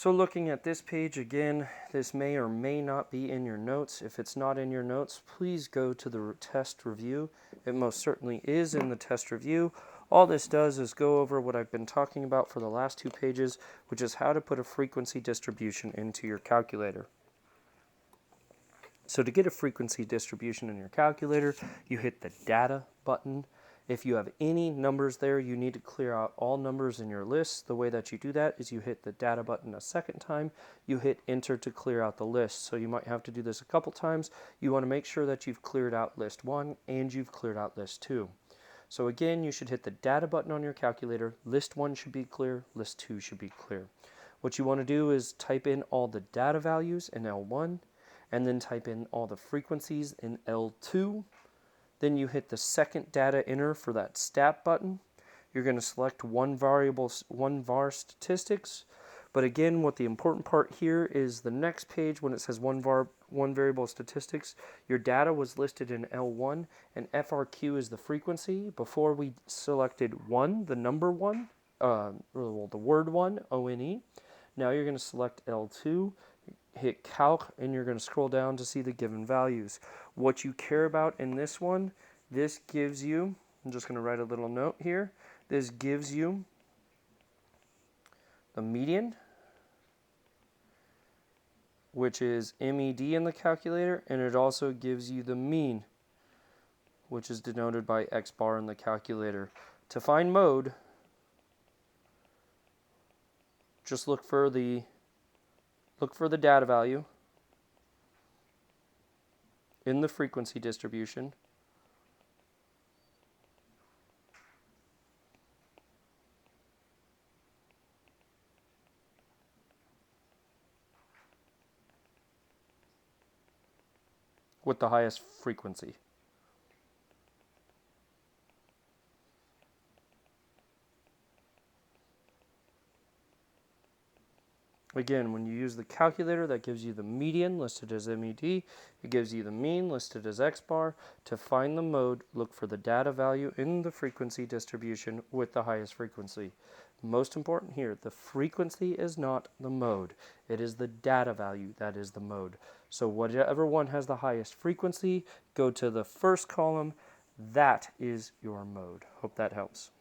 So looking at this page again, this may or may not be in your notes. If it's not in your notes, please go to the test review. It most certainly is in the test review. All this does is go over what I've been talking about for the last 2 pages, which is how to put a frequency distribution into your calculator. So to get a frequency distribution in your calculator, you hit the Data button. If you have any numbers there, you need to clear out all numbers in your list. The way that you do that is you hit the Data button a second time, you hit Enter to clear out the list. So you might have to do this a couple times. You want to make sure that you've cleared out list 1 and you've cleared out list 2. So again, you should hit the Data button on your calculator. List 1 should be clear, list 2 should be clear. What you want to do is type in all the data values in L1, and then type in all the frequencies in L2. Then you hit the second data enter for that stat button. You're going to select one var statistics. But again, what the important part here is the next page when it says one variable statistics, your data was listed in L1 and FRQ is the frequency. Before we selected 1, the number 1, the word 1, O-N-E. Now you're going to select L2, hit calc, and you're going to scroll down to see the given values. What you care about in this one, this gives you, I'm just going to write a little note here, this gives you the median, which is MED in the calculator, and it also gives you the mean, which is denoted by X bar in the calculator. To find mode, just look for the data value in the frequency distribution. With the highest frequency. Again, when you use the calculator, that gives you the median listed as MED. It gives you the mean listed as X bar. To find the mode, look for the data value in the frequency distribution with the highest frequency. Most important here, the frequency is not the mode. It is the data value that is the mode. So whatever one has the highest frequency, go to the first column. That is your mode. Hope that helps.